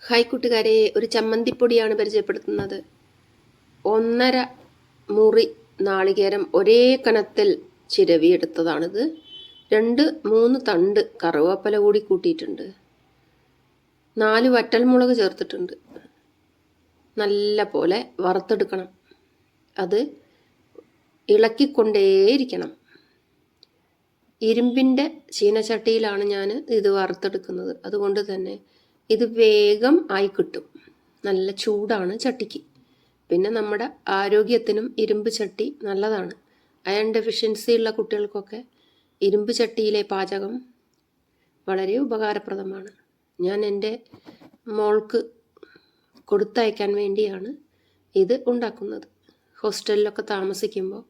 Hi കൂട്ടുകാരെ, ഒരു ചമ്മന്തിപ്പൊടിയാണ് പരിചയപ്പെടുത്തുന്നത്. 1.5 മുറി നാളികേരം ഒരേ കനത്തിൽ ചിരവിയെടുത്തതാണിത്. 2-3 തണ്ട് കറുവാപ്പല കൂടി കൂട്ടിയിട്ടുണ്ട്. 4 വറ്റൽമുളക് ചേർത്തിട്ടുണ്ട്. നല്ല പോലെ വറുത്തെടുക്കണം. അത് ഇളക്കിക്കൊണ്ടേയിരിക്കണം. ഇരുമ്പിൻ്റെ ചീനച്ചട്ടിയിലാണ് ഞാൻ ഇത് വറുത്തെടുക്കുന്നത്. അതുകൊണ്ട് തന്നെ ഇത് വേഗം ആയി കിട്ടും. നല്ല ചൂടാണ് ചട്ടിക്ക്. പിന്നെ നമ്മുടെ ആരോഗ്യത്തിനും ഇരുമ്പ് ചട്ടി നല്ലതാണ്. അയൺ ഡെഫിഷ്യൻസി ഉള്ള കുട്ടികൾക്കൊക്കെ ഇരുമ്പ് ചട്ടിയിലെ പാചകം വളരെ ഉപകാരപ്രദമാണ്. ഞാൻ എൻ്റെ മോൾക്ക് കൊടുത്തയക്കാൻ വേണ്ടിയാണ് ഇത് ഉണ്ടാക്കുന്നത്. ഹോസ്റ്റലിലൊക്കെ താമസിക്കുമ്പോൾ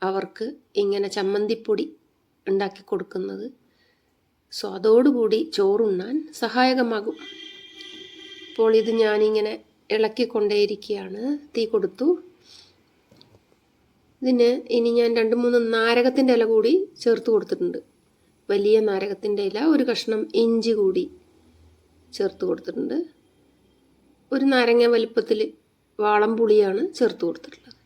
അവർക്ക് ഇങ്ങനെ ചമ്മന്തിപ്പൊടി ഉണ്ടാക്കി കൊടുക്കുന്നത് സ്വാദോടുകൂടി ചോറുണ്ണാൻ സഹായകമാകും. അപ്പോൾ ഇത് ഞാനിങ്ങനെ ഇളക്കിക്കൊണ്ടേയിരിക്കുകയാണ്. തീ കൊടുത്തു. ഇതിന് ഇനി ഞാൻ 2-3 നാരകത്തിൻ്റെ ഇല കൂടി ചേർത്ത് കൊടുത്തിട്ടുണ്ട്. വലിയ നാരകത്തിൻ്റെ ഇല, ഒരു കഷ്ണം ഇഞ്ചി കൂടി ചേർത്ത് കൊടുത്തിട്ടുണ്ട്. ഒരു നാരങ്ങ വലിപ്പത്തിൽ വാളംപുളിയാണ് ചേർത്ത് കൊടുത്തിട്ടുള്ളത്.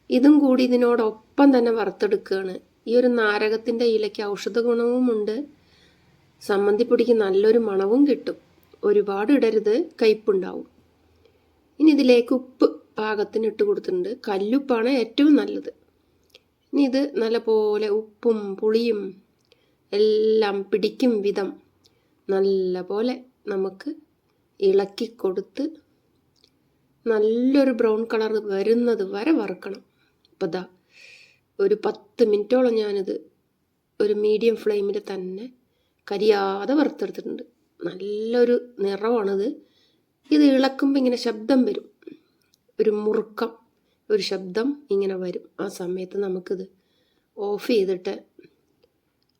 ഇതും കൂടി ഇതിനോടൊപ്പം തന്നെ വറുത്തെടുക്കുകയാണ്. ഈ ഒരു നാരകത്തിൻ്റെ ഇലയ്ക്ക് ഔഷധ ഗുണവുമുണ്ട്. ചമ്മന്തിപ്പൊടിക്ക് നല്ലൊരു മണവും കിട്ടും. ഒരുപാട് ഇടരുത്, കയ്പുണ്ടാവും. ഇനി ഇതിലേക്ക് ഉപ്പ് പാകത്തിന് ഇട്ട് കൊടുത്തിട്ടുണ്ട്. കല്ലുപ്പാണ് ഏറ്റവും നല്ലത്. ഇനി ഇത് നല്ലപോലെ ഉപ്പും പുളിയും എല്ലാം പിടിക്കും വിധം നല്ല പോലെ നമുക്ക് ഇളക്കി കൊടുത്ത് നല്ലൊരു ബ്രൗൺ കളർ വരുന്നത് വരെ വറുക്കണം. അപ്പോൾ ദാ ഒരു 10 മിനിറ്റോളം ഞാനിത് ഒരു മീഡിയം ഫ്ലെയിമിൽ തന്നെ കരിയാതെ വറുത്തെടുത്തിട്ടുണ്ട്. നല്ലൊരു നിറമാണിത്. ഇത് ഇളക്കുമ്പോൾ ഇങ്ങനെ ശബ്ദം വരും, ഒരു മുറുക്കം, ഒരു ശബ്ദം ഇങ്ങനെ വരും. ആ സമയത്ത് നമുക്കിത് ഓഫ് ചെയ്തിട്ട്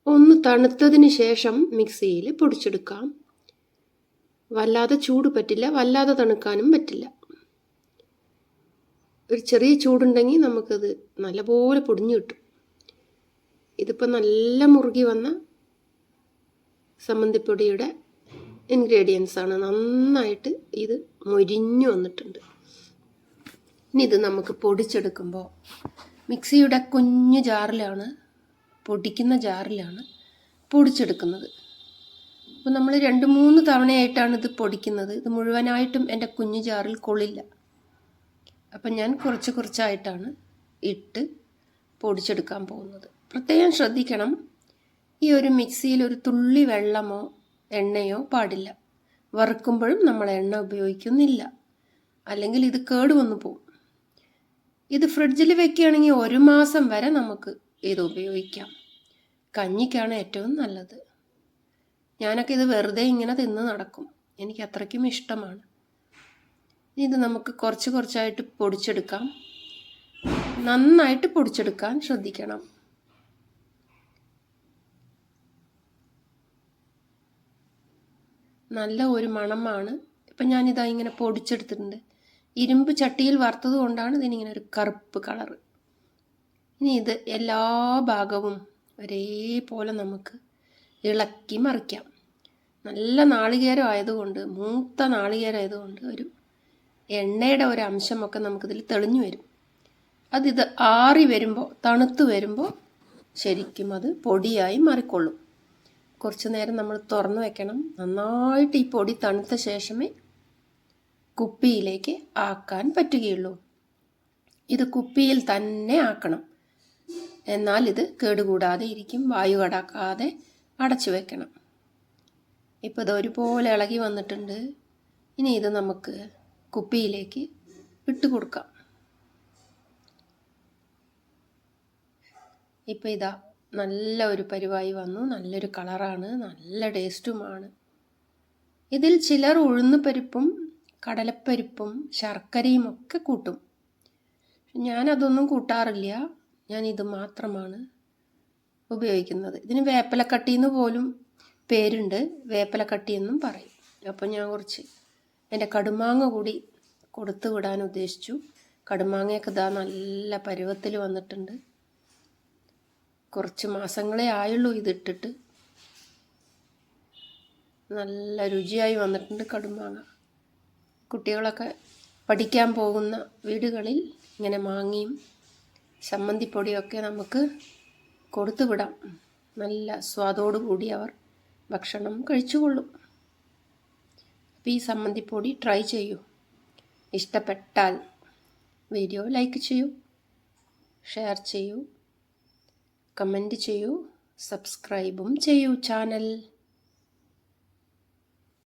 ഒന്ന് തണുത്തതിന് ശേഷം മിക്സിയിൽ പൊടിച്ചെടുക്കാം. വല്ലാതെ ചൂട് പറ്റില്ല, വല്ലാതെ തണുക്കാനും പറ്റില്ല. ഒരു ചെറിയ ചൂടുണ്ടെങ്കിൽ നമുക്കത് നല്ലപോലെ പൊടിഞ്ഞു കിട്ടും. ഇതിപ്പോൾ നല്ല മുറുകി വന്ന ചമ്മന്തിപ്പൊടിയുടെ ഇൻഗ്രീഡിയൻസ് ആണ്. നന്നായിട്ട് ഇത് മൊരിഞ്ഞു വന്നിട്ടുണ്ട്. ഇനി ഇത് നമുക്ക് പൊടിച്ചെടുക്കുമ്പോൾ മിക്സിയുടെ കുഞ്ഞു ജാറിലാണ്, പൊടിക്കുന്ന ജാറിലാണ് പൊടിച്ചെടുക്കുന്നത്. അപ്പോൾ നമ്മൾ 2-3 തവണയായിട്ടാണ് ഇത് പൊടിക്കുന്നത്. ഇത് മുഴുവനായിട്ടും എൻ്റെ കുഞ്ഞു ജാറിൽ കൊള്ളില്ല. അപ്പം ഞാൻ കുറച്ചായിട്ടാണ് ഇട്ട് പൊടിച്ചെടുക്കാൻ പോകുന്നത്. പ്രത്യേകം ശ്രദ്ധിക്കണം, ഈ ഒരു മിക്സിയിൽ ഒരു തുള്ളി വെള്ളമോ എണ്ണയോ പാടില്ല. വറുക്കുമ്പോഴും നമ്മൾ എണ്ണ ഉപയോഗിക്കുന്നില്ല, അല്ലെങ്കിൽ ഇത് കേടുവന്നു പോകും. ഇത് ഫ്രിഡ്ജിൽ വെക്കുകയാണെങ്കിൽ 1 മാസം വരെ നമുക്ക് ഇത് ഉപയോഗിക്കാം. കഞ്ഞിക്കാണ് ഏറ്റവും നല്ലത്. ഞാനൊക്കെ ഇത് വെറുതെ ഇങ്ങനെ തിന്ന് നടക്കും. എനിക്ക് അത്രയ്ക്കും ഇഷ്ടമാണ്. ഇത് നമുക്ക് കുറച്ചായിട്ട് പൊടിച്ചെടുക്കാം. നന്നായിട്ട് പൊടിച്ചെടുക്കാൻ ശ്രദ്ധിക്കണം. നല്ല ഒരു മണമാണ്. ഇപ്പം ഞാനിതാ ഇങ്ങനെ പൊടിച്ചെടുത്തിട്ടുണ്ട്. ഇരുമ്പ് ചട്ടിയിൽ വറുത്തത് കൊണ്ടാണ് ഇതിനിങ്ങനെ ഒരു കറുപ്പ് കളറ്. ഇനി ഇത് എല്ലാ ഭാഗവും ഒരേപോലെ നമുക്ക് ഇളക്കി മറിക്കാം. നല്ല നാളികേരം ആയതുകൊണ്ട്, മൂത്ത നാളികേരം ആയതുകൊണ്ട് ഒരു എണ്ണയുടെ ഒരു അംശമൊക്കെ നമുക്കിതിൽ തെളിഞ്ഞു വരും. അതിത് ആറി വരുമ്പോൾ, തണുത്ത് വരുമ്പോൾ ശരിക്കും അത് പൊടിയായി മാറിക്കൊള്ളും. കുറച്ച് നേരം നമ്മൾ തുറന്നു വെക്കണം. നന്നായിട്ട് ഈ പൊടി തണുത്ത ശേഷമേ കുപ്പിയിലേക്ക് ആക്കാൻ പറ്റുകയുള്ളൂ. ഇത് കുപ്പിയിൽ തന്നെ ആക്കണം. എന്നാൽ ഇത് കേടുകൂടാതെ ഇരിക്കും. വായു കടക്കാതെ അടച്ചു വെക്കണം. ഇപ്പോൾ ഇത് ഒരുപോലെ ഇളകി വന്നിട്ടുണ്ട്. ഇനി ഇത് നമുക്ക് കുപ്പിയിലേക്ക് ഇട്ട് കൊടുക്കാം. ഇപ്പോൾ ഇതാ നല്ല ഒരു പരുവായി വന്നു. നല്ലൊരു കളറാണ്, നല്ല ടേസ്റ്റുമാണ്. ഇതിൽ ചിലർ ഉഴുന്നുപരിപ്പും കടലപ്പരിപ്പും ശർക്കരയും ഒക്കെ കൂട്ടും. ഞാനതൊന്നും കൂട്ടാറില്ല. ഞാൻ ഇത് മാത്രമാണ് ഉപയോഗിക്കുന്നത്. ഇതിന് വേപ്പിലക്കട്ടി എന്ന് പോലും പേരുണ്ട്, വേപ്പിലക്കട്ടി എന്നും പറയും. അപ്പം ഞാൻ കുറച്ച് എൻ്റെ കടുമാങ്ങ കൂടി കൊടുത്തു വിടാൻ ഉദ്ദേശിച്ചു. കടുമാങ്ങയൊക്കെ ഇതാ നല്ല പരുവത്തിൽ വന്നിട്ടുണ്ട്. കുറച്ച് മാസങ്ങളേ ആയുള്ളൂ ഇതിട്ടിട്ട്. നല്ല രുചിയായി വന്നിട്ടുണ്ട് കടുമാങ്ങ. കുട്ടികളൊക്കെ പഠിക്കാൻ പോകുന്ന വീടുകളിൽ ഇങ്ങനെ മാങ്ങയും ചമ്മന്തിപ്പൊടിയൊക്കെ നമുക്ക് കൊടുത്തു വിടാം. നല്ല സ്വാദോടു കൂടി അവർ ഭക്ഷണം കഴിച്ചുകൊള്ളും. അപ്പോൾ ഈ ചമ്മന്തിപ്പൊടി ട്രൈ ചെയ്യൂ. ഇഷ്ടപ്പെട്ടാൽ വീഡിയോ ലൈക്ക് ചെയ്യൂ, ഷെയർ ചെയ്യൂ, കമൻറ്റ് ചെയ്യൂ, സബ്സ്ക്രൈബും ചെയ്യൂ ചാനൽ.